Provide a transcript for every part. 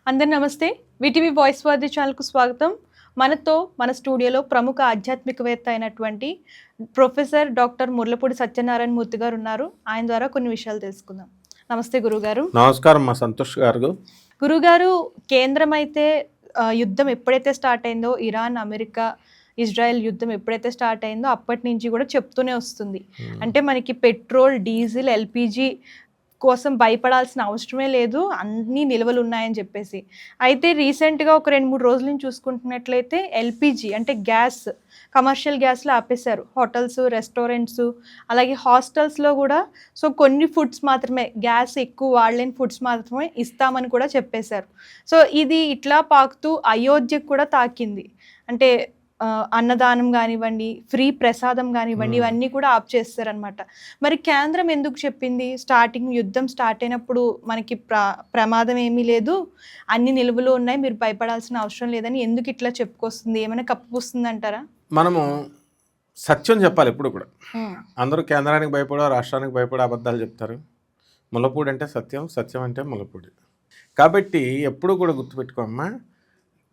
అందరు నమస్తే. VTV voice worthy ఛానల్‌కు స్వాగతం. మనతో మన స్టూడియోలో ప్రముఖ ఆధ్యాత్మికవేత్త అయినటువంటి ప్రొఫెసర్ డాక్టర్ ముర్లపూడి సత్యనారాయణ మూర్తి గారు ఉన్నారు. ఆయన ద్వారా కొన్ని విషయాలు తెలుసుకుందాం. నమస్తే గురుగారు. నమస్కారం మా సంతోష్ గారు. గురుగారు, కేంద్రం అయితే యుద్ధం ఎప్పుడైతే స్టార్ట్ అయిందో, ఇరాన్, అమెరికా, ఇజ్రాయెల్ యుద్ధం ఎప్పుడైతే స్టార్ట్ అయిందో అప్పటి నుంచి కూడా చెప్తూనే వస్తుంది. అంటే మనకి పెట్రోల్, డీజిల్, ఎల్పిజి కోసం భయపడాల్సిన అవసరమే లేదు, అన్ని నిల్వలు ఉన్నాయని చెప్పేసి. అయితే రీసెంట్గా ఒక 2-3 రోజుల నుంచి చూసుకుంటున్నట్లయితే ఎల్పిజి అంటే గ్యాస్, కమర్షియల్ గ్యాస్లో ఆపేశారు. హోటల్స్, రెస్టారెంట్స్, అలాగే హాస్టల్స్లో కూడా కొన్ని ఫుడ్స్ మాత్రమే, గ్యాస్ ఎక్కువ వాడలేని ఫుడ్స్ మాత్రమే ఇస్తామని కూడా చెప్పేశారు. ఇది ఇట్లా పాకుతూ అయోధ్యకు కూడా తాకింది. అంటే అన్నదానం కానివ్వండి, ఫ్రీ ప్రసాదం కానివ్వండి, ఇవన్నీ కూడా ఆప్ చేస్తారనమాట. మరి కేంద్రం ఎందుకు చెప్పింది? యుద్ధం స్టార్ట్ అయినప్పుడు మనకి ప్రమాదం ఏమీ లేదు, అన్ని నిలువలు ఉన్నాయి, మీరు భయపడాల్సిన అవసరం లేదని ఎందుకు ఇట్లా చెప్పుకొస్తుంది? ఏమైనా కప్పుకొస్తుంది అంటారా? మనము సత్యం చెప్పాలి ఎప్పుడు కూడా. అందరూ కేంద్రానికి భయపడో, రాష్ట్రానికి భయపడే అబద్ధాలు చెప్తారు. ముల్లపూడి అంటే సత్యం, సత్యం అంటే ముల్లపూడి. కాబట్టి ఎప్పుడు కూడా గుర్తుపెట్టుకోమ్మా,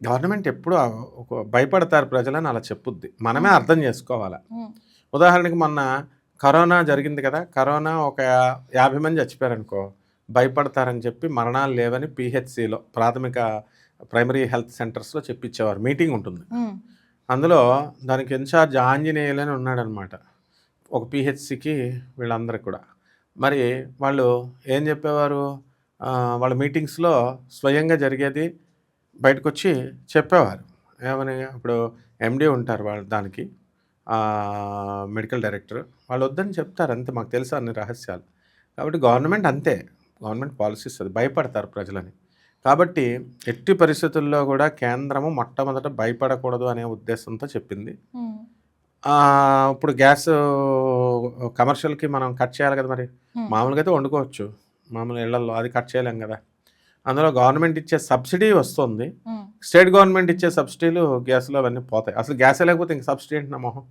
గవర్నమెంట్ ఎప్పుడు భయపడతారు ప్రజలని అలా చెప్పుద్ది, మనమే అర్థం చేసుకోవాలి. ఉదాహరణకి మొన్న కరోనా జరిగింది కదా, కరోనా ఒక 50 మంది చచ్చిపోయారు అనుకో, భయపడతారని చెప్పి మరణాలు లేవని పిహెచ్సిలో, ప్రాథమిక ప్రైమరీ హెల్త్ సెంటర్స్లో చెప్పించేవారు. మీటింగ్ ఉంటుంది, అందులో దానికి ఇన్ఛార్జ్ ఆంజనేయులని ఉన్నాడనమాట, ఒక పిహెచ్సికి వీళ్ళందరికీ కూడా. మరి వాళ్ళు ఏం చెప్పేవారు, వాళ్ళ మీటింగ్స్లో స్వయంగా జరిగేది బయటకు వచ్చి చెప్పేవారు. ఏమని, ఇప్పుడు ఎండి ఉంటారు వాళ్ళు, దానికి మెడికల్ డైరెక్టర్, వాళ్ళు వద్దని చెప్తారు అంతే, మాకు తెలుసు అన్ని రహస్యాలు. కాబట్టి గవర్నమెంట్ అంతే, గవర్నమెంట్ పాలసీస్ అది, భయపడతారు ప్రజలని. కాబట్టి ఎట్టి పరిస్థితుల్లో కూడా కేంద్రము మొట్టమొదట భయపడకూడదు అనే ఉద్దేశంతో చెప్పింది. ఇప్పుడు గ్యాస్ కమర్షియల్కి మనం కట్ చేయాలి కదా, మరి మామూలుగా అయితే వండుకోవచ్చు మామూలు ఇళ్లలో, అది కట్ చేయలేం కదా. అందులో గవర్నమెంట్ ఇచ్చే సబ్సిడీ వస్తుంది, స్టేట్ గవర్నమెంట్ ఇచ్చే సబ్సిడీలు గ్యాస్లో అవన్నీ పోతాయి. అసలు గ్యాసే లేకపోతే ఇంక సబ్సిడీ ఏంటి నా మొహం.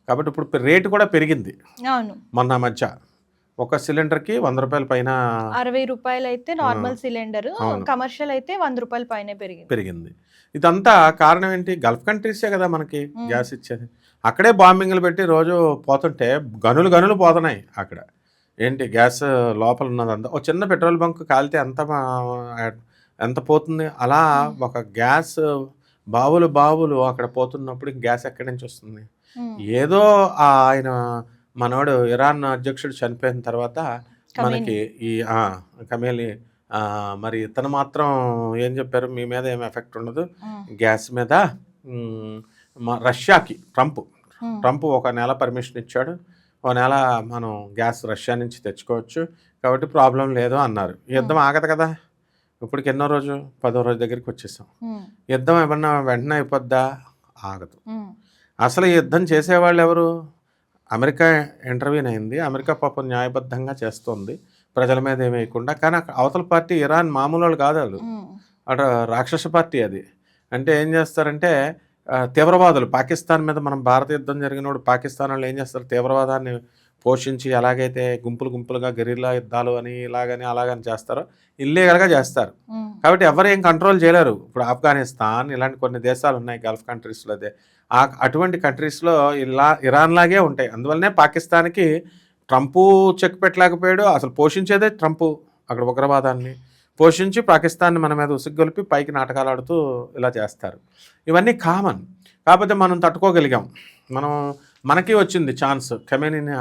కాబట్టి ఇప్పుడు రేటు కూడా పెరిగింది. మొన్న మధ్య ఒక సిలిండర్కి 100 రూపాయల పైన, 60 రూపాయలు అయితే నార్మల్ సిలిండర్, కమర్షియల్ అయితే 100 రూపాయల పైన పెరిగింది. ఇదంతా కారణం ఏంటి? గల్ఫ్ కంట్రీసే కదా మనకి గ్యాస్ ఇచ్చేది. అక్కడే బాంబింగ్లు పెట్టి రోజు పోతుంటే గనులు పోతున్నాయి అక్కడ. ఏంటి గ్యాస్ లోపల ఉన్నదంతా, ఒక చిన్న పెట్రోల్ బంక్ కాలితే ఎంత పోతుంది. అలా ఒక గ్యాస్ బావులు అక్కడ పోతున్నప్పుడు గ్యాస్ ఎక్కడి నుంచి వస్తుంది? ఏదో ఆయన మనోడు ఇరాన్ అధ్యక్షుడు చనిపోయిన తర్వాత మనకి ఈ కమేలి, మరి ఇతను మాత్రం ఏం చెప్పారు, మీ మీద ఏం ఎఫెక్ట్ ఉండదు గ్యాస్ మీద. రష్యాకి ట్రంప్ ఒక నెల పర్మిషన్ ఇచ్చాడు, ఒక నెల మనం గ్యాస్ రష్యా నుంచి తెచ్చుకోవచ్చు, కాబట్టి ప్రాబ్లం లేదు అన్నారు. యుద్ధం ఆగదు కదా, ఇప్పటికి ఎన్నో రోజు, 10వ రోజు దగ్గరికి వచ్చేసాం. యుద్ధం ఏమన్నా వెంటనే అయిపోద్దా? ఆగదు. అసలు ఈ యుద్ధం చేసేవాళ్ళు ఎవరు? అమెరికా ఇంటర్వ్యూన్ అయింది, అమెరికా పాపం న్యాయబద్ధంగా చేస్తుంది, ప్రజల మీద ఏమేయకుండా. కానీ అవతల పార్టీ ఇరాన్ మామూలు వాళ్ళు కాదు, వాళ్ళు అటు రాక్షస పార్టీ అది. అంటే ఏం చేస్తారంటే తీవ్రవాదులు, పాకిస్తాన్ మీద మనం భారత యుద్ధం జరిగినప్పుడు పాకిస్తాన్ వాళ్ళు ఏం చేస్తారు, తీవ్రవాదాన్ని పోషించి ఎలాగైతే గుంపులుగా గెరిల్లా యుద్ధాలు అని ఇలాగని అలాగని చేస్తారో ఇల్లీగల్గా చేస్తారు. కాబట్టి ఎవరు ఏం కంట్రోల్ చేయలేరు. ఇప్పుడు ఆఫ్ఘనిస్తాన్ ఇలాంటి కొన్ని దేశాలు ఉన్నాయి గల్ఫ్ కంట్రీస్లో, అదే అటువంటి కంట్రీస్లో ఇరాన్ లాగే ఉంటాయి. అందువల్లనే పాకిస్తాన్కి ట్రంప్ చెక్ పెట్టలేకపోయాడు. అసలు పోషించేదే ట్రంప్, అక్కడ ఉగ్రవాదాన్ని పోషించి పాకిస్తాన్ని మన మీద ఉసిగొలిపి పైకి నాటకాలు ఆడుతూ ఇలా చేస్తారు. ఇవన్నీ కామన్. కాకపోతే మనం తట్టుకోగలిగాం, మనకి వచ్చింది ఛాన్స్. ఖమేనీని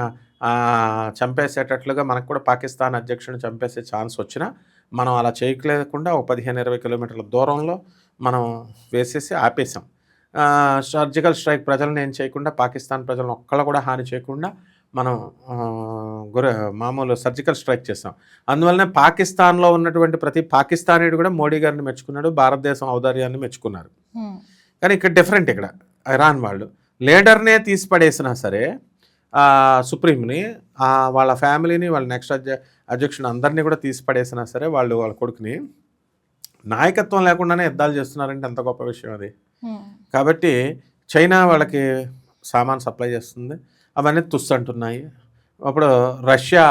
చంపేసేటట్లుగా మనకు కూడా పాకిస్తాన్ అధ్యక్షుడిని చంపేసే ఛాన్స్ వచ్చినా మనం అలా చేయలేకుండా ఒక 15-20 కిలోమీటర్ల దూరంలో మనం వేసేసి ఆపేసాం. సర్జికల్ స్ట్రైక్, ప్రజలను ఏం చేయకుండా, పాకిస్తాన్ ప్రజలను ఒక్కళ్ళు కూడా హాని చేయకుండా మనం మామూలు సర్జికల్ స్ట్రైక్ చేస్తాం. అందువల్లనే పాకిస్తాన్లో ఉన్నటువంటి ప్రతి పాకిస్తానీడు కూడా మోడీ గారిని మెచ్చుకున్నాడు, భారతదేశం ఔదార్యాన్ని మెచ్చుకున్నారు. కానీ ఇక్కడ డిఫరెంట్, ఇక్కడ ఇరాన్ వాళ్ళు లీడర్నే తీసి పడేసినా సరే, సుప్రీంని, వాళ్ళ ఫ్యామిలీని, వాళ్ళ నెక్స్ట్ అధ్యక్షుని అందరినీ కూడా తీసి పడేసినా సరే, వాళ్ళ కొడుకుని నాయకత్వం లేకుండానే యుద్ధాలు చేస్తున్నారంటే ఎంత గొప్ప విషయం అది. కాబట్టి చైనా వాళ్ళకి సామాన్ సప్లై చేస్తుంది, అవన్నీ తుస్సు అంటున్నాయి. అప్పుడు రష్యా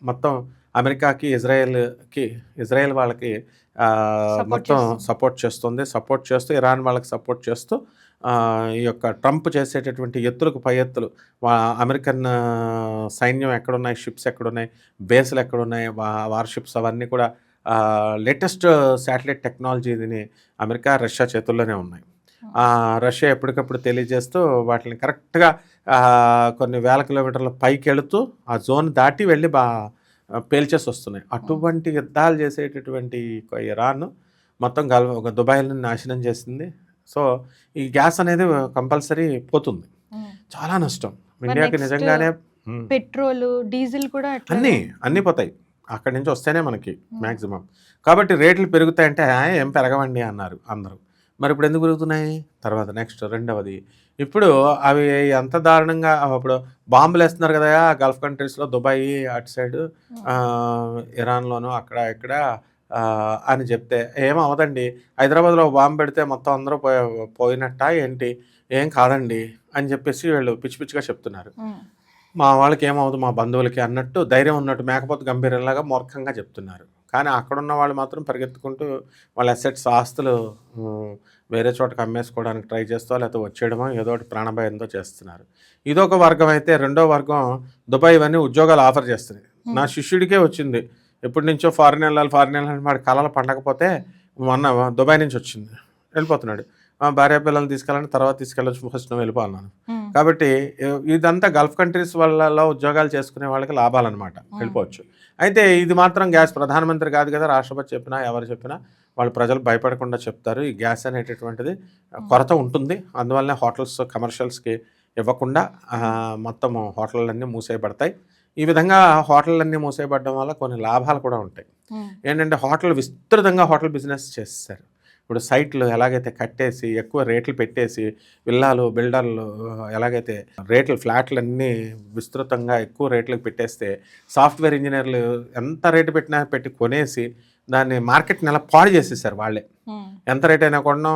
మొత్తం అమెరికాకి ఇజ్రాయెల్ వాళ్ళకి మొత్తం సపోర్ట్ చేస్తూ ఇరాన్ వాళ్ళకి సపోర్ట్ చేస్తూ ఈ యొక్క ట్రంప్ చేసేటటువంటి ఎత్తులకు పై ఎత్తులు అమెరికన్ సైన్యం ఎక్కడున్నాయి, షిప్స్ ఎక్కడున్నాయి, బేస్లు ఎక్కడున్నాయి, వార్షిప్స్ అవన్నీ కూడా లేటెస్ట్ శాటిలైట్ టెక్నాలజీని అమెరికా రష్యా చేతుల్లోనే ఉన్నాయి. రష్యా ఎప్పటికప్పుడు తెలియజేస్తూ వాటిని కరెక్ట్గా కొన్ని వేల కిలోమీటర్ల పైకి వెళుతూ ఆ జోన్ దాటి వెళ్ళి పేల్చేసి వస్తున్నాయి. అటువంటి యుద్ధాలు చేసేటటువంటి ఇరాన్ మొత్తం దుబాయ్ని నాశనం చేసింది. సో ఈ గ్యాస్ అనేది కంపల్సరీ పోతుంది, చాలా నష్టం ఇండియాకి నిజంగానే. పెట్రోల్, డీజిల్ కూడా అన్నీ పోతాయి అక్కడి నుంచి వస్తేనే మనకి మ్యాక్సిమం. కాబట్టి రేట్లు పెరుగుతాయంటే ఏం పెరగవండి అన్నారు అందరూ. మరి ఇప్పుడు ఎందుకు పెరుగుతున్నాయి? తర్వాత నెక్స్ట్ రెండవది, ఇప్పుడు అవి ఎంత దారుణంగా ఇప్పుడు బాంబులు వేస్తున్నారు కదా గల్ఫ్ కంట్రీస్లో, దుబాయ్ అటు సైడ్, ఇరాన్లోను అక్కడ ఇక్కడ అని చెప్తే ఏమవదండి, హైదరాబాద్లో బాంబు పెడితే మొత్తం అందరూ పోయినట్ట ఏంటి, ఏం కాదండి అని చెప్పేసి వీళ్ళు పిచ్చి పిచ్చిగా చెప్తున్నారు. మా వాళ్ళకి ఏమవుదు, మా బంధువులకి అన్నట్టు ధైర్యం ఉన్నట్టు మేకపోతే గంభీరంలాగా మూర్ఖంగా చెప్తున్నారు. కానీ అక్కడున్న వాళ్ళు మాత్రం పరిగెత్తుకుంటూ వాళ్ళ అసెట్స్, ఆస్తులు వేరే చోటకి అమ్మేసుకోవడానికి ట్రై చేస్తో లేకపోతే వచ్చేయడమో ఏదో ఒకటి ప్రాణభయంతో చేస్తున్నారు. ఇదొక వర్గం అయితే, రెండో వర్గం దుబాయ్ ఇవన్నీ ఉద్యోగాలు ఆఫర్ చేస్తుంది. నా శిష్యుడికే వచ్చింది, ఎప్పటి నుంచో ఫారిన్ వెళ్ళాలి వాడి కళలు పండకపోతే మొన్న దుబాయ్ నుంచి వచ్చింది, వెళ్ళిపోతున్నాడు. భార్య పిల్లలు తీసుకెళ్ళాలని, తర్వాత తీసుకెళ్ళచ్చు, ఫస్ట్ నువ్వు వెళ్ళిపో అన్నాను. కాబట్టి ఇదంతా గల్ఫ్ కంట్రీస్ వాళ్ళలో ఉద్యోగాలు చేసుకునే వాళ్ళకి లాభాలన్నమాట, వెళ్ళిపోవచ్చు. అయితే ఇది మాత్రం గ్యాస్ ప్రధానమంత్రి కాదు కదా, రాష్ట్రపతి చెప్పినా ఎవరు చెప్పినా వాళ్ళు ప్రజలు భయపడకుండా చెప్తారు, ఈ గ్యాస్ అనేటటువంటిది కొరత ఉంటుంది, అందువల్లనే హోటల్స్ కమర్షియల్స్కి ఇవ్వకుండా మొత్తం హోటళ్ళన్నీ మూసేయబడతాయి. ఈ విధంగా హోటళ్ళన్నీ మూసేయబడడం వల్ల కొన్ని లాభాలు కూడా ఉంటాయి. ఏంటంటే విస్తృతంగా హోటల్ బిజినెస్ చేస్తారు. ఇప్పుడు సైట్లు ఎలాగైతే కట్టేసి ఎక్కువ రేట్లు పెట్టేసి, విల్లాలు బిల్డర్లు ఎలాగైతే ఫ్లాట్లన్నీ విస్తృతంగా ఎక్కువ రేట్లకు పెట్టేస్తే, సాఫ్ట్వేర్ ఇంజనీర్లు ఎంత రేటు పెట్టినా పెట్టి కొనేసి దాన్ని మార్కెట్ని ఎలా పాడు చేసేసారు వాళ్ళే. ఎంత రేట్ అయినా కొనడం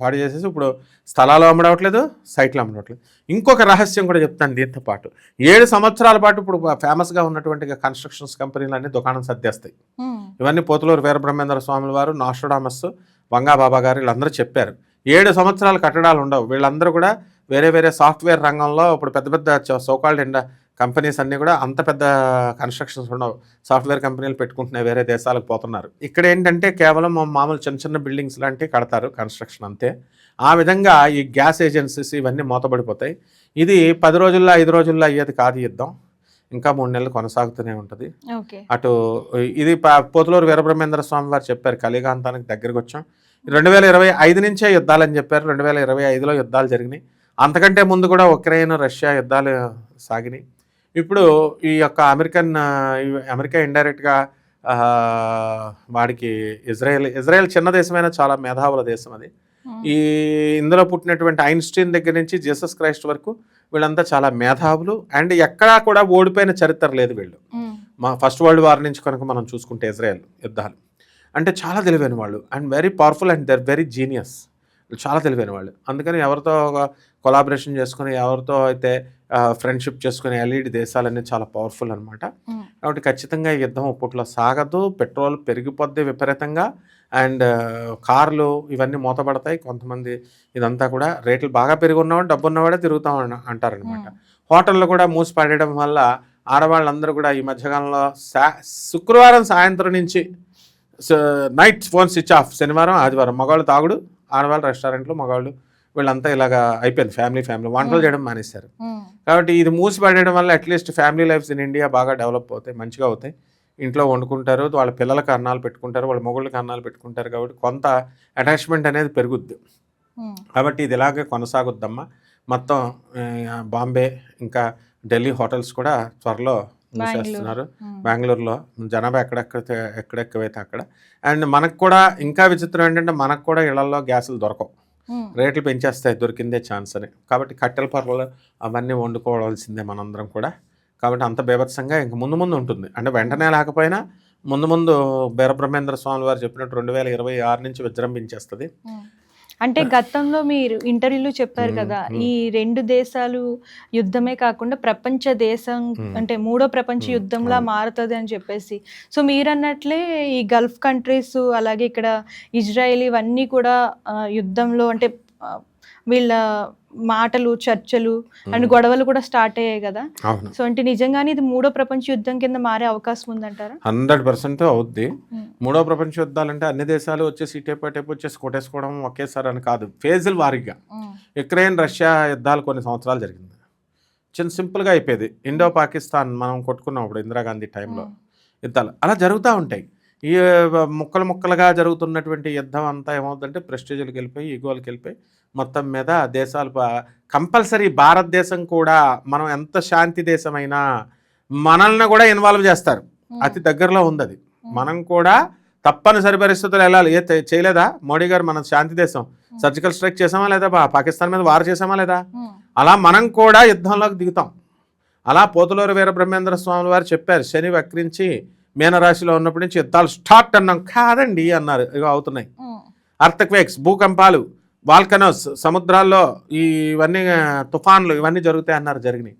పాడు చేసేసి ఇప్పుడు స్థలాలు అమ్మడవట్లేదు, సైట్లు అమ్మడవట్లేదు. ఇంకొక రహస్యం కూడా చెప్తాను దీంతో పాటు, 7 సంవత్సరాల పాటు ఇప్పుడు ఫేమస్గా ఉన్నటువంటి కన్స్ట్రక్షన్స్ కంపెనీలు అన్నీ దుకాణం సర్దేస్తాయి. ఇవన్నీ పోతులూరు వీరబ్రహ్మేంద్ర స్వాముల వారు, నాస్ట్రాడమస్, వంగాబాబా గారు వీళ్ళందరూ చెప్పారు 7 సంవత్సరాల కట్టడాలు ఉండవు. వీళ్ళందరూ కూడా వేరే వేరే సాఫ్ట్వేర్ రంగంలో ఇప్పుడు పెద్ద పెద్ద సోకాల్డ్ కంపెనీస్ అన్నీ కూడా అంత పెద్ద కన్స్ట్రక్షన్స్ ఉండవు, సాఫ్ట్వేర్ కంపెనీలు పెట్టుకుంటున్నాయి, వేరే దేశాలకు పోతున్నారు. ఇక్కడ ఏంటంటే కేవలం మామూలు చిన్న చిన్న బిల్డింగ్స్ లాంటివి కడతారు, కన్స్ట్రక్షన్ అంతే. ఆ విధంగా ఈ గ్యాస్ ఏజెన్సీస్ ఇవన్నీ మూతపడిపోతాయి. ఇది 10 రోజుల్లో 5 రోజుల్లో అయ్యేది కాదు యుద్ధం, ఇంకా 3 నెలలు కొనసాగుతూనే ఉంటుంది. అటు ఇది పోతులూరు వీరబ్రహ్మేంద్ర స్వామి వారు చెప్పారు, కలిగాంతానికి దగ్గరకు వచ్చాం, 2025 నుంచే యుద్ధాలని చెప్పారు. 2025లో యుద్ధాలు జరిగినాయి. అంతకంటే ముందు కూడా ఉక్రెయిన్ రష్యా యుద్ధాలు సాగినాయి. ఇప్పుడు ఈ యొక్క అమెరికా ఇండైరెక్ట్గా వాడికి ఇజ్రాయెల్ చిన్న దేశమైనా చాలా మేధావుల దేశం అది. ఇందులో పుట్టినటువంటి ఐన్స్టీన్ దగ్గర నుంచి జీసస్ క్రైస్ట్ వరకు వీళ్ళంతా చాలా మేధావులు. అండ్ ఎక్కడా కూడా ఓడిపోయిన చరిత్ర లేదు వీళ్ళు. ఫస్ట్ వరల్డ్ వార్ నుంచి కనుక మనం చూసుకుంటే ఇజ్రాయెల్ యుద్ధాలు అంటే చాలా తెలివైన వాళ్ళు and very powerful and there very genius, చాలా తెలివైన వాళ్ళు. అందుకని ఎవరితో కొలాబరేషన్ చేసుకుని, ఎవరితో అయితే ఫ్రెండ్షిప్ చేసుకుని ఎల్ఈడి దేశాలన్నీ చాలా పవర్ఫుల్ అనమాట. కాబట్టి ఖచ్చితంగా ఈ యుద్ధం ఇప్పట్లో సాగదు, పెట్రోల్ పెరిగిపోద్ది విపరీతంగా, అండ్ కార్లు ఇవన్నీ మూతపడతాయి. కొంతమంది ఇదంతా కూడా రేట్లు బాగా పెరిగి ఉన్నవాడు, డబ్బు ఉన్నవాడే తిరుగుతాం అంటారనమాట. హోటళ్ళు కూడా మూసి పడేయడం వల్ల ఆడవాళ్ళందరూ కూడా ఈ మధ్యకాలంలో శుక్రవారం సాయంత్రం నుంచి నైట్ ఫోన్ స్విచ్ ఆఫ్, శనివారం ఆదివారం మగవాళ్ళు తాగుడు, ఆడవాళ్ళు రెస్టారెంట్లు, మగవాళ్ళు వీళ్ళంతా ఇలాగా అయిపోయింది. ఫ్యామిలీ వంటలు చేయడం మానేశారు. కాబట్టి ఇది మూసి పడేయడం వల్ల at least family lifes in India బాగా డెవలప్ అవుతాయి, మంచిగా అవుతాయి. ఇంట్లో వండుకుంటారు, వాళ్ళ పిల్లలకు అన్నాలు పెట్టుకుంటారు, వాళ్ళ మొగుళ్ళకి అన్నాలు పెట్టుకుంటారు. కాబట్టి కొంత అటాచ్మెంట్ అనేది పెరుగుద్ది. కాబట్టి ఇది ఇలాగే కొనసాగుద్దమ్మా. మొత్తం బాంబే ఇంకా ఢిల్లీ హోటల్స్ కూడా త్వరలో మూసేస్తున్నారు. బెంగళూరులో జనాభా ఎక్కడెక్కవైతే అక్కడ. అండ్ మనకు కూడా ఇంకా విచిత్రం ఏంటంటే మనకు కూడా ఇళ్లలో గ్యాసులు దొరకవు, రేట్లు పెంచేస్తాయి దొరికిందే ఛాన్స్ అని. కాబట్టి కట్టెల పొరలు అవన్నీ వండుకోవాల్సిందే మనందరం కూడా. కాబట్టి అంత బీభత్సంగా ఇంక ముందు ఉంటుంది. అంటే వెంటనే లేకపోయినా ముందు వీరబ్రహ్మేంద్ర స్వామి వారు చెప్పినట్టు 2026 నుంచి విజృంభించేస్తుంది. అంటే గతంలో మీరు ఇంటర్వ్యూలో చెప్పారు కదా, ఈ 2 దేశాలు యుద్ధమే కాకుండా ప్రపంచ దేశం అంటే మూడో ప్రపంచ యుద్ధంలా మారుతుంది అని చెప్పేసి. సో మీరన్నట్లే ఈ గల్ఫ్ కంట్రీస్ అలాగే ఇక్కడ ఇజ్రాయెల్ ఇవన్నీ కూడా యుద్ధంలో అంటే వీళ్ళ మాటలు, చర్చలు అండ్ గొడవలు కూడా స్టార్ట్ అయ్యాయి కదా. అవును, సో అంటే నిజంగానే ఇది మూడో ప్రపంచ యుద్ధం కింద మారే అవకాశం ఉందంటారా? 100% అవుద్ది. మూడో ప్రపంచ యుద్ధాలంటే అన్ని దేశాలు వచ్చేసి టేపు వచ్చేసి కొట్టేసుకోవడం ఒకేసారి అని కాదు, ఫేజుల వారీగా. యుక్రెయిన్ రష్యా యుద్ధాలు కొన్ని సంవత్సరాలు జరిగింది, సింపుల్గా అయిపోయేది. ఇండో పాకిస్తాన్ మనం కొట్టుకున్నప్పుడు ఇందిరాగాంధీ టైంలో యుద్ధాలు అలా జరుగుతూ ఉంటాయి. ఈ ముక్కలుగా జరుగుతున్నటువంటి యుద్ధం అంతా ఏమవుతుందంటే ప్రెస్టీజులకు వెళ్ళిపోయి, ఈగోలకు వెళ్ళిపోయి మొత్తం మీద దేశాలు కంపల్సరీ భారతదేశం కూడా మనం ఎంత శాంతి దేశమైనా మనల్ని కూడా ఇన్వాల్వ్ చేస్తారు. అతి దగ్గరలో ఉంది అది. మనం కూడా తప్పనిసరి పరిస్థితులు వెళ్ళాలి. చేయలేదా మోడీ గారు? మన శాంతి దేశం సర్జికల్ స్ట్రైక్ చేసామా లేదా? పాకిస్తాన్ మీద వార్ చేసామా లేదా? అలా మనం కూడా యుద్ధంలోకి దిగుతాం. అలా పోతులూరు వీరబ్రహ్మేంద్ర స్వామి వారు చెప్పారు, శని వక్రించి మీనరాశిలో ఉన్నప్పటి నుంచి యుద్ధాలు స్టార్ట్ అన్నాం. కాదండి అన్నారు. ఇవి అవుతున్నాయి. అర్థక్వేక్స్, భూకంపాలు, వాల్కనోస్, సముద్రాల్లో ఇవన్నీ తుఫాన్లు ఇవన్నీ జరుగుతాయి అన్నారు, జరిగినాయి.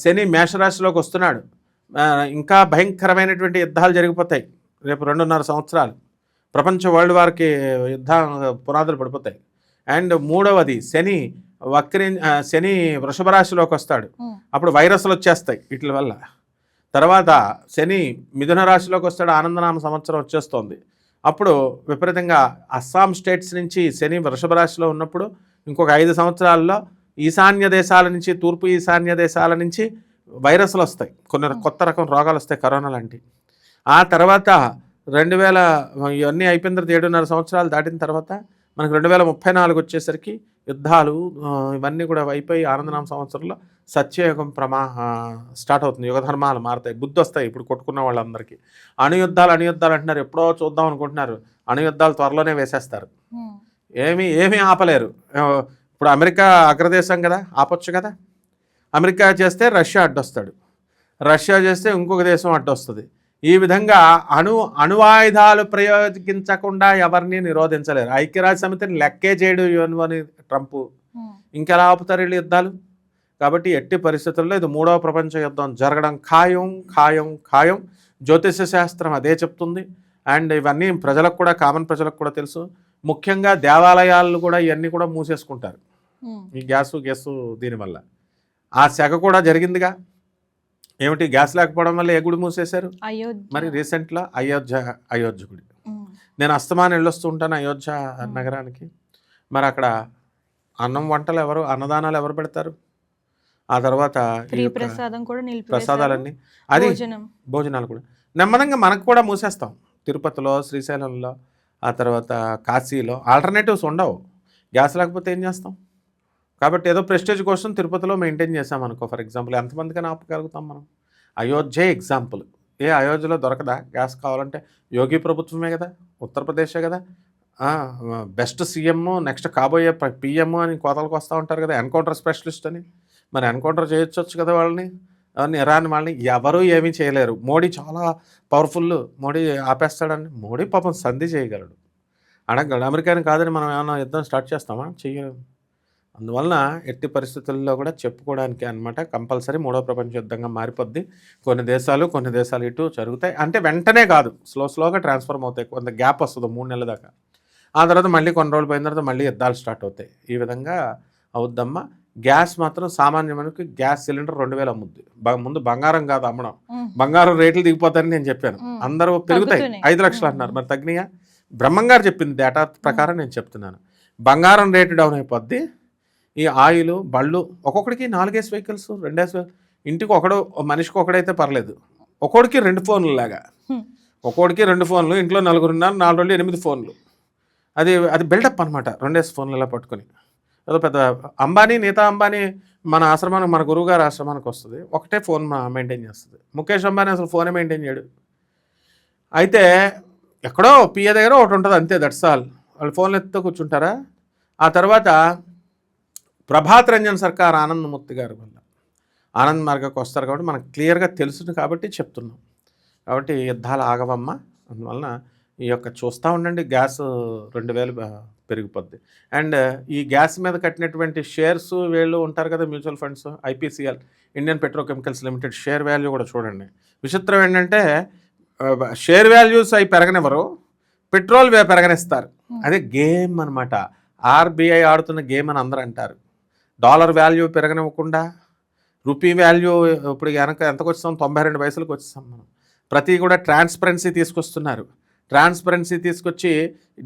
శని మేషరాశిలోకి వస్తున్నాడు. ఇంకా భయంకరమైనటువంటి యుద్ధాలు జరిగిపోతాయి రేపు 2.5 సంవత్సరాలు. ప్రపంచ వరల్డ్ వార్కి యుద్ధ పునాదులు పడిపోతాయి. అండ్ మూడవది శని వృషభ రాశిలోకి వస్తాడు. అప్పుడు వైరస్లు వచ్చేస్తాయి వీటి వల్ల. తర్వాత శని మిథున రాశిలోకి వస్తాడు, ఆనందనామ సంవత్సరం వచ్చేస్తోంది. అప్పుడు విపరీతంగా అస్సాం స్టేట్స్ నుంచి శని వృషభ రాశిలో ఉన్నప్పుడు ఇంకొక 5 సంవత్సరాల్లో ఈశాన్య దేశాల నుంచి, తూర్పు ఈశాన్య దేశాల నుంచి వైరస్లు వస్తాయి, కొన్ని కొత్త రకం రోగాలు వస్తాయి, కరోనా లాంటివి. ఆ తర్వాత 2000 ఇవన్నీ అయిపోయిన తర్వాత 7.5 సంవత్సరాలు దాటిన తర్వాత మనకు 2034 వచ్చేసరికి యుద్ధాలు ఇవన్నీ కూడా అయిపోయి ఆనందనామ సంవత్సరంలో సత్యయుగం స్టార్ట్ అవుతుంది. యుగ ధర్మాలు మారుతాయి, బుద్ధి వస్తాయి. ఇప్పుడు కొట్టుకున్న వాళ్ళందరికీ అణుయుద్ధాలు అంటున్నారు, ఎప్పుడో చూద్దాం అనుకుంటున్నారు. అణుయుద్ధాలు త్వరలోనే వేసేస్తారు, ఏమీ ఆపలేరు. ఇప్పుడు అమెరికా అగ్రదేశం కదా, ఆపొచ్చు కదా. అమెరికా చేస్తే రష్యా అడ్డొస్తాడు, రష్యా చేస్తే ఇంకొక దేశం అడ్డొస్తుంది. ఈ విధంగా అణువాయుధాలు ప్రయోగించకుండా ఎవరిని నిరోధించలేరు. ఐక్యరాజ్య సమితిని లెక్కే చేయడు అని ట్రంప్. ఇంకెలా ఆపుతారు వీళ్ళు యుద్ధాలు? కాబట్టి ఎట్టి పరిస్థితుల్లో ఇది మూడవ ప్రపంచ యుద్ధం జరగడం ఖాయం. జ్యోతిష శాస్త్రం అదే చెప్తుంది. అండ్ ఇవన్నీ ప్రజలకు కూడా, కామన్ ప్రజలకు కూడా తెలుసు. ముఖ్యంగా దేవాలయాలు కూడా ఇవన్నీ కూడా మూసేసుకుంటారు ఈ గ్యాసు దీనివల్ల. ఆ సెగ కూడా జరిగిందిగా. ఏమిటి, గ్యాస్ లేకపోవడం వల్ల ఏ గుడి మూసేశారు? మరి రీసెంట్లో అయోధ్య గుడి. నేను అస్తమానం వెళ్ళొస్తూ ఉంటాను అయోధ్య నగరానికి. మరి అక్కడ వంటలు ఎవరు, అన్నదానాలు ఎవరు పెడతారు? ఆ తర్వాత ప్రసాదాలన్నీ, అది భోజనాలు కూడా నెమ్మదంగా మనకు కూడా మూసేస్తాం. తిరుపతిలో, శ్రీశైలంలో, ఆ తర్వాత కాశీలో ఆల్టర్నేటివ్స్ ఉండవు. గ్యాస్ లేకపోతే ఏం చేస్తాం? కాబట్టి ఏదో ప్రెస్టేజ్ కోసం తిరుపతిలో మెయింటైన్ చేసామనుకో, ఫర్ ఎగ్జాంపుల్, ఎంతమందికైనా ఆపగలుగుతాం మనం? అయోధ్య ఎగ్జాంపుల్. అయోధ్యలో దొరకదా గ్యాస్? కావాలంటే యోగి ప్రభుత్వమే కదా, ఉత్తరప్రదేశే కదా, బెస్ట్ సీఎం, నెక్స్ట్ కాబోయే పిఎం అని కోతలకు వస్తూ ఉంటారు కదా, ఎన్కౌంటర్ స్పెషలిస్ట్ అని. మరి ఎన్కౌంటర్ చేయొచ్చు కదా వాళ్ళని, ఇరాన్ వాళ్ళని. ఎవరూ ఏమీ చేయలేరు. మోడీ చాలా పవర్ఫుల్, మోడీ ఆపేస్తాడని. మోడీ పాపం సంధి చేయగలడు, అడగలడు. అమెరికాని కాదని మనం ఏమైనా యుద్ధం స్టార్ట్ చేస్తామా? చెయ్యలేము. అందువలన ఎట్టి పరిస్థితుల్లో కూడా చెప్పుకోవడానికి అనమాట కంపల్సరీ మూడో ప్రపంచ యుద్ధంగా మారిపోద్ది. కొన్ని దేశాలు ఇటు జరుగుతాయి. అంటే వెంటనే కాదు, స్లోగా ట్రాన్స్ఫార్మ్ అవుతాయి. కొంత గ్యాప్ వస్తుంది 3 నెలల దాకా. ఆ తర్వాత మళ్ళీ కొన్ని రోజులు పోయిన తర్వాత మళ్ళీ యుద్ధాలు స్టార్ట్ అవుతాయి. ఈ విధంగా అవుద్దమ్మా. గ్యాస్ మాత్రం సామాన్యమైనకి గ్యాస్ సిలిండర్ 2000 అమ్ముద్ది. ముందు బంగారం కాదు అమ్మడం. బంగారం రేట్లు దిగిపోతాయని నేను చెప్పాను. అందరూ పెరుగుతాయి, 5 లక్షలు అంటున్నారు. మరి తగ్గినాయా? బ్రహ్మంగారు చెప్పింది డేటా ప్రకారం నేను చెప్తున్నాను. బంగారం రేటు డౌన్ అయిపోద్ది. ఈ ఆయిల్, బళ్ళు, ఒక్కొక్కడికి 4 వెహికల్స్, 2 ఇంటికి మనిషికి ఒకడైతే పర్లేదు, ఒక్కొక్కడికి 2 ఫోన్లు లాగా, ఒక్కొక్కడికి 2 ఫోన్లు, ఇంట్లో 4 ఉన్నారు, 4 రోజులు 8 ఫోన్లు. అది బిల్డప్ అనమాట. 2 ఫోన్లు ఇలా పట్టుకొని. ఏదో పెద్ద అంబానీ, నీతా అంబానీ మన ఆశ్రమానికి, మన గురువుగారు ఆశ్రమానికి వస్తుంది, ఒకటే ఫోన్ మెయింటైన్ చేస్తుంది. ముఖేష్ అంబానీ అసలు ఫోనే మెయింటైన్ చేయడు. అయితే ఎక్కడో పిఏ దగ్గర ఒకటి ఉంటుంది అంతే, దట్స్ ఆల్. వాళ్ళు ఫోన్లు ఎత్తుతో కూర్చుంటారా? ఆ తర్వాత ప్రభాత్ రంజన్ సర్కార్ ఆనందమూర్తి గారి వల్ల ఆనంద్ మార్గకు వస్తారు కాబట్టి మనకు క్లియర్గా తెలుసు కాబట్టి చెప్తున్నాం. కాబట్టి యుద్ధాలు ఆగవమ్మ. అందువలన ఈ యొక్క చూస్తూ ఉండండి గ్యాస్ 2000 పెరిగిపోద్ది. అండ్ ఈ గ్యాస్ మీద కట్టినటువంటి షేర్స్ వీళ్ళు ఉంటారు కదా mutual funds, IPCL, Indian petrochemicals limited share value కూడా చూడండి. విచిత్రం ఏంటంటే షేర్ వాల్యూస్ అవి పెరగనివ్వరు, పెట్రోల్ పెరగనిస్తారు. అదే గేమ్ అనమాట. ఆర్బీఐ ఆడుతున్న గేమ్ అని అందరూ అంటారు. డాలర్ వాల్యూ పెరగనివ్వకుండా, రూపీ వాల్యూ ఇప్పుడు వెనక ఎంతకు వచ్చాం, 92 పైసలకు వచ్చేసాం మనం. ప్రతి కూడా ట్రాన్స్పరెన్సీ తీసుకొస్తున్నారు. ట్రాన్స్పరెన్సీ తీసుకొచ్చి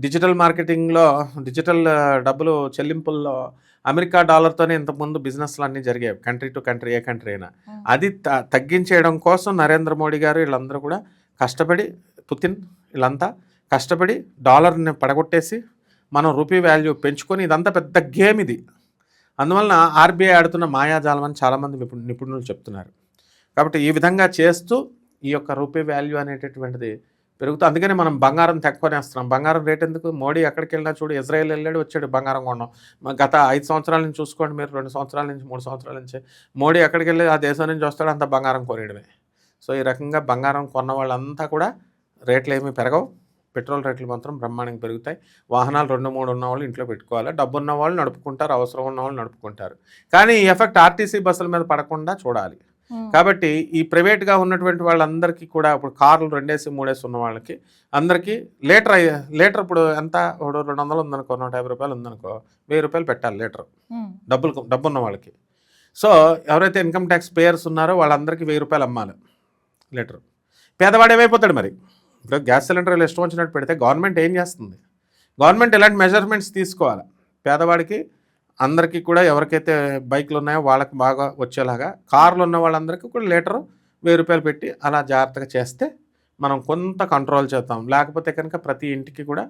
డిజిటల్ మార్కెటింగ్లో, డిజిటల్ డబ్బులు చెల్లింపుల్లో అమెరికా డాలర్తోనే ఇంతకుముందు బిజినెస్లు అన్నీ జరిగాయి, country to country, A country అయినా. అది తగ్గించేయడం కోసం నరేంద్ర మోడీ గారు వీళ్ళందరూ కూడా కష్టపడి, పుతిన్ వీళ్ళంతా కష్టపడి డాలర్ని పడగొట్టేసి మనం రూపీ వాల్యూ పెంచుకొని, ఇదంతా పెద్ద గేమ్ ఇది. అందువలన ఆర్బీఐ ఆడుతున్న మాయాజాలం అని చాలామంది నిపుణులు చెప్తున్నారు. కాబట్టి ఈ విధంగా చేస్తూ ఈ యొక్క రూపీ వాల్యూ అనేటటువంటిది పెరుగుతూ, అందుకని మనం బంగారం తక్కువనేస్తున్నాం. బంగారం రేట్ ఎందుకు? మోడీ ఎక్కడికి వెళ్ళినా చూడు, ఇజ్రాయెల్ వెళ్ళాడు వచ్చాడు బంగారం కొన్నాం. గత 5 సంవత్సరాల నుంచి చూసుకోండి మీరు, 2 సంవత్సరాల నుంచి 3 సంవత్సరాల నుంచి మోడీ ఎక్కడికి వెళ్ళి ఆ దేశం నుంచి వస్తాడు, అంత బంగారం కొనేయడమే. సో ఈ రకంగా బంగారం కొన్న వాళ్ళంతా కూడా రేట్లు ఏమీ పెరగవు, పెట్రోల్ రేట్లు మాత్రం బ్రహ్మాండంగా పెరుగుతాయి. వాహనాలు 2-3 ఉన్న వాళ్ళు ఇంట్లో పెట్టుకోవాలి, డబ్బు ఉన్న వాళ్ళు నడుపుకుంటారు, అవసరం ఉన్న వాళ్ళు నడుపుకుంటారు. కానీ ఈ ఎఫెక్ట్ ఆర్టీసీ బస్సుల మీద పడకుండా చూడాలి. కాబట్టి ఈ ప్రైవేట్గా ఉన్నటువంటి వాళ్ళందరికీ కూడా, ఇప్పుడు కార్లు 2 3 ఉన్న వాళ్ళకి అందరికీ లీటర్ ఇప్పుడు ఎంత, 200 ఉందనుకో, 150 రూపాయలు ఉందనుకో, 1000 రూపాయలు పెట్టాలి లీటర్ డబ్బు ఉన్న వాళ్ళకి. సో ఎవరైతే ఇన్కమ్ ట్యాక్స్ పేయర్స్ ఉన్నారో వాళ్ళందరికీ 1000 రూపాయలు అమ్మాలి లీటర్. పేదవాడు ఏమైపోతాడు మరి? ఇప్పుడు గ్యాస్ సిలిండర్లు ఇష్టం వచ్చినట్టు పెడితే గవర్నమెంట్ ఏం చేస్తుంది? గవర్నమెంట్ ఇలాంటి మెజర్మెంట్స్ తీసుకోవాలి. పేదవాడికి అందరికీ కూడా, ఎవరికైతే బైక్లు ఉన్నాయో వాళ్ళకి బాగా వచ్చేలాగా, కార్లు ఉన్న వాళ్ళందరికీ కూడా లీటరు 1000 రూపాయలు పెట్టి అలా జాగ్రత్తగా చేస్తే మనం కొంత కంట్రోల్ చేద్దాం. లేకపోతే కనుక ప్రతి ఇంటికి కూడా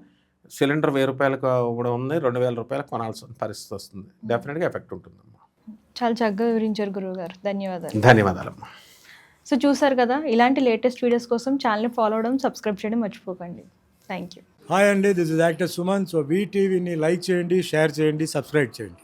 సిలిండర్ 1000 రూపాయలకు కూడా ఉంది, 2000 రూపాయలకు కొనాల్సిన పరిస్థితి వస్తుంది. డెఫినెట్గా ఎఫెక్ట్ ఉంటుందమ్మా. చాలా చక్కగా వివరించారు గురువుగారు, ధన్యవాదాలు. ధన్యవాదాలమ్మా. సో చూసారు కదా, ఇలాంటి లేటెస్ట్ వీడియోస్ కోసం ఛానల్ని ఫాలో అవడం, సబ్స్క్రైబ్ చేయడం మర్చిపోకండి. Thank you. హాయ్ అండి, this is actor Suman. So వీటీవీని లైక్ చేయండి, షేర్ చేయండి, సబ్స్క్రైబ్ చేయండి.